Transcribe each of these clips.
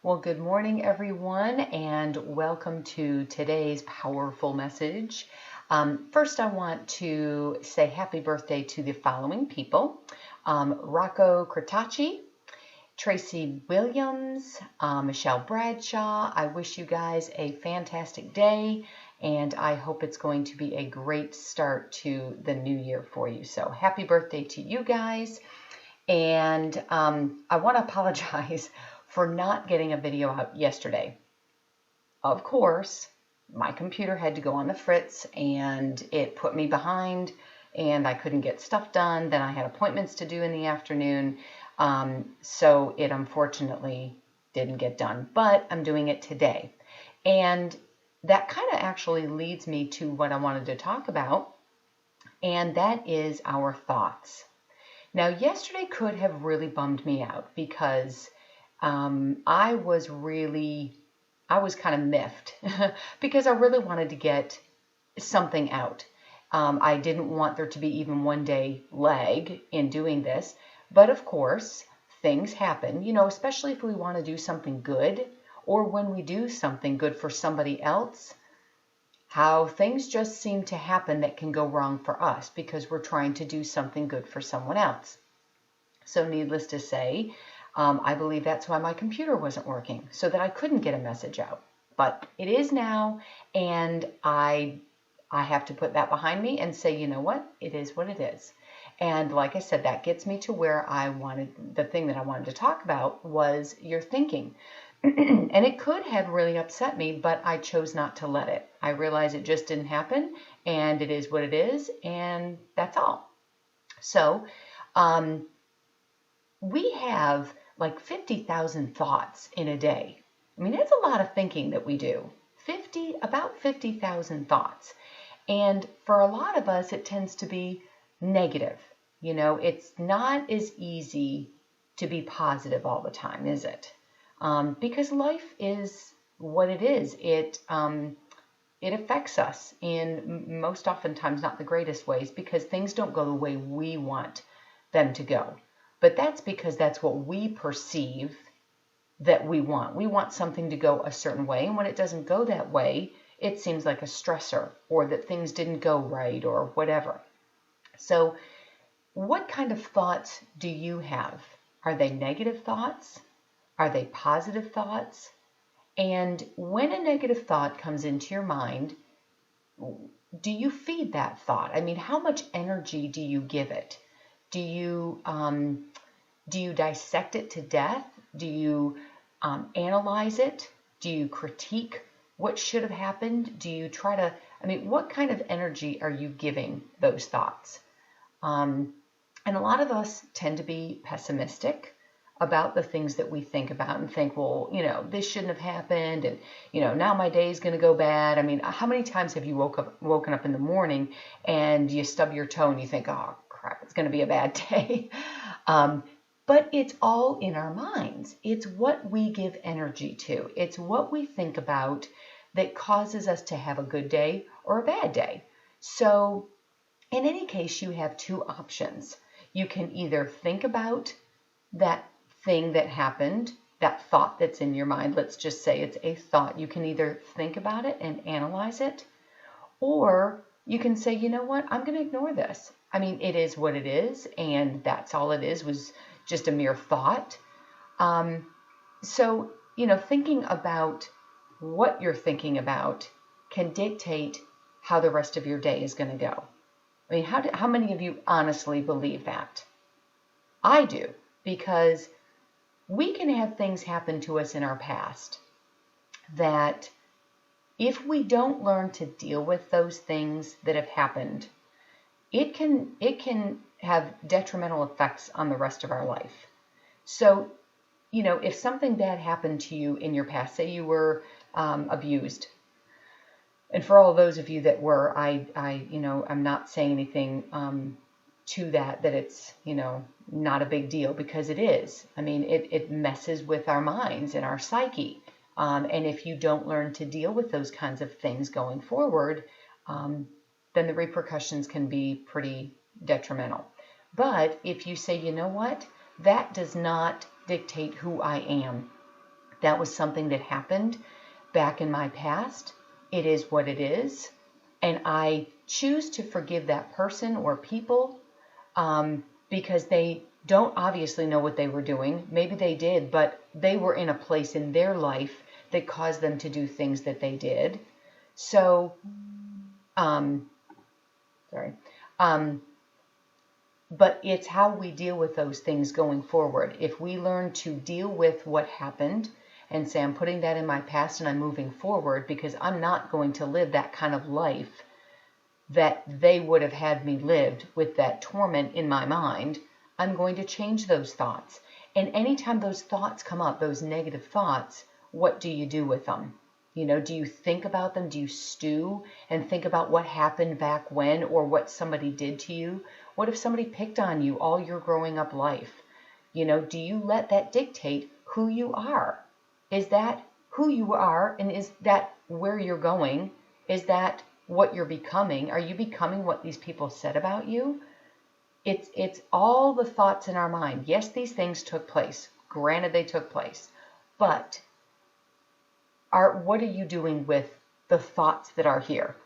Well, good morning, everyone, and welcome to today's powerful message. First, I want to say happy birthday to the following people. Rocco Cretacci, Tracy Williams, Michelle Bradshaw. I wish you guys a fantastic day, and I hope it's going to be a great start to the new year for you. So happy birthday to you guys. And I want to apologize for not getting a video out yesterday. Of course, my computer had to go on the fritz and it put me behind and I couldn't get stuff done. Then I had appointments to do in the afternoon. So it unfortunately didn't get done, but I'm doing it today. And that kind of actually leads me to what I wanted to talk about, and that is our thoughts. Now, yesterday could have really bummed me out because I was kind of miffed because I really wanted to get something out. I didn't want there to be even one day lag in doing this, but of course, things happen, especially if we want to do something good or when we do something good for somebody else. How things just seem to happen that can go wrong for us because we're trying to do something good for someone else. So needless to say, I believe that's why my computer wasn't working, so that I couldn't get a message out. But it is now, and I have to put that behind me and say, you know what? It is what it is. And like I said, that gets me to where the thing that I wanted to talk about was your thinking. And it could have really upset me, but I chose not to let it. I realized it just didn't happen, and it is what it is, and that's all. So we have like 50,000 thoughts in a day. I mean, that's a lot of thinking that we do. About 50,000 thoughts. And for a lot of us, it tends to be negative. It's not as easy to be positive all the time, is it? Because life is what it is. It affects us in most oftentimes not the greatest ways because things don't go the way we want them to go. But that's because that's what we perceive that we want. We want something to go a certain way, and when it doesn't go that way, it seems like a stressor or that things didn't go right or whatever. So what kind of thoughts do you have? Are they negative thoughts? Are they positive thoughts? And when a negative thought comes into your mind, do you feed that thought? I mean, how much energy do you give it? Do you dissect it to death? Do you analyze it? Do you critique what should have happened? Do you what kind of energy are you giving those thoughts? And a lot of us tend to be pessimistic about the things that we think about and think, well, this shouldn't have happened, and now my day is going to go bad. I mean, how many times have you woken up in the morning and you stub your toe and you think, oh crap, it's going to be a bad day? But it's all in our minds. It's what we give energy to. It's what we think about that causes us to have a good day or a bad day. So in any case, you have two options. You can either think about that thing that happened, that thought that's in your mind. Let's just say it's a thought. You can either think about it and analyze it, or you can say, you know what, I'm going to ignore this. I mean, it is what it is, and that's all it is, was just a mere thought. So, thinking about what you're thinking about can dictate how the rest of your day is going to go. I mean, how many of you honestly believe that? I do, because we can have things happen to us in our past that if we don't learn to deal with those things that have happened, it can have detrimental effects on the rest of our life. So, if something bad happened to you in your past, say you were abused, and for all those of you that were, I'm not saying anything to that it's, not a big deal, because it is. I mean, it messes with our minds and our psyche. And if you don't learn to deal with those kinds of things going forward, then the repercussions can be pretty detrimental. But if you say, you know what, that does not dictate who I am. That was something that happened back in my past. It is what it is. And I choose to forgive that person or people because they don't obviously know what they were doing. Maybe they did, but they were in a place in their life that caused them to do things that they did. So, sorry. But it's how we deal with those things going forward. If we learn to deal with what happened and say, I'm putting that in my past and I'm moving forward because I'm not going to live that kind of life that they would have had me lived with that torment in my mind, I'm going to change those thoughts. And anytime those thoughts come up, those negative thoughts, what do you do with them? You know, do you think about them? Do you stew and think about what happened back when or what somebody did to you? What if somebody picked on you all your growing up life? You know, do you let that dictate who you are? Is that who you are, and is that where you're going? Is that what you're becoming? Are you becoming what these people said about you? It's all the thoughts in our mind. Yes, these things took place. Granted, they took place. But what are you doing with the thoughts that are here?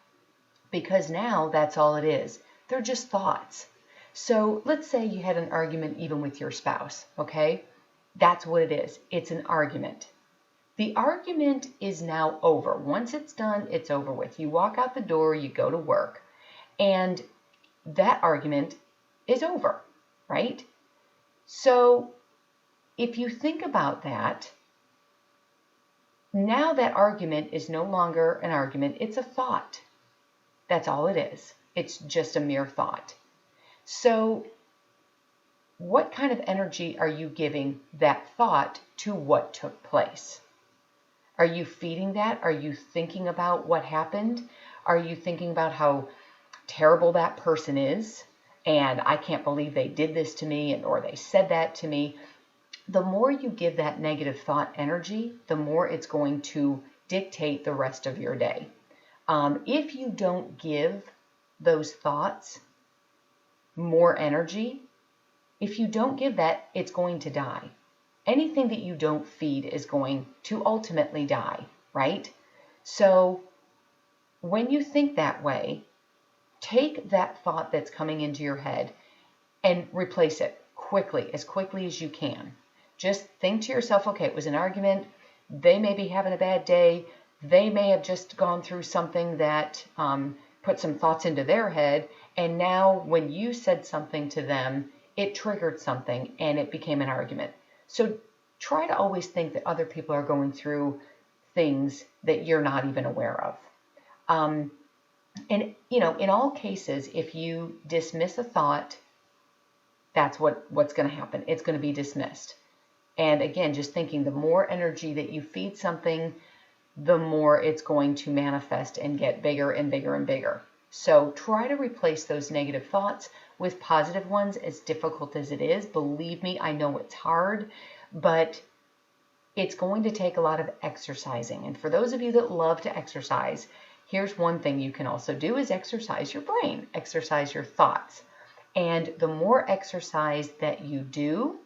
Because now that's all it is. They're just thoughts. So let's say you had an argument even with your spouse, okay? That's what it is. It's an argument. The argument is now over. Once it's done, it's over with. You walk out the door, you go to work, and that argument is over, right? So if you think about that, now that argument is no longer an argument, it's a thought. That's all it is. It's just a mere thought. So what kind of energy are you giving that thought to what took place? Are you feeding that? Are you thinking about what happened? Are you thinking about how terrible that person is? And I can't believe they did this to me, or they said that to me. The more you give that negative thought energy, the more it's going to dictate the rest of your day. If you don't give those thoughts more energy, if you don't give that, it's going to die. Anything that you don't feed is going to ultimately die, right? So when you think that way, take that thought that's coming into your head and replace it as quickly as you can. Just think to yourself, okay, it was an argument. They may be having a bad day. They may have just gone through something that put some thoughts into their head. And now when you said something to them, it triggered something and it became an argument. So try to always think that other people are going through things that you're not even aware of. And, you know, in all cases, if you dismiss a thought, that's what's going to happen. It's going to be dismissed. And again, just thinking the more energy that you feed something, the more it's going to manifest and get bigger and bigger and bigger. So try to replace those negative thoughts with positive ones, as difficult as it is. Believe me, I know it's hard, but it's going to take a lot of exercising. And for those of you that love to exercise, here's one thing you can also do is exercise your brain, exercise your thoughts. And the more exercise that you do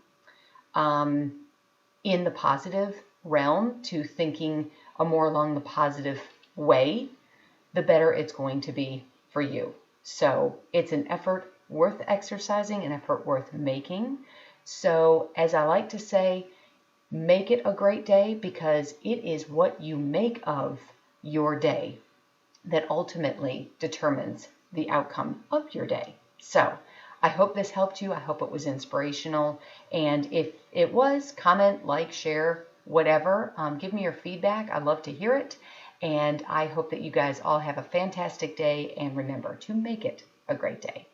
in the positive realm, to thinking more along the positive way, the better it's going to be for you. So it's an effort worth exercising, an effort worth making. So as I like to say, make it a great day, because it is what you make of your day that ultimately determines the outcome of your day. So I hope this helped you. I hope it was inspirational. And if it was, comment, like, share, whatever. Give me your feedback. I'd love to hear it. And I hope that you guys all have a fantastic day. And remember to make it a great day.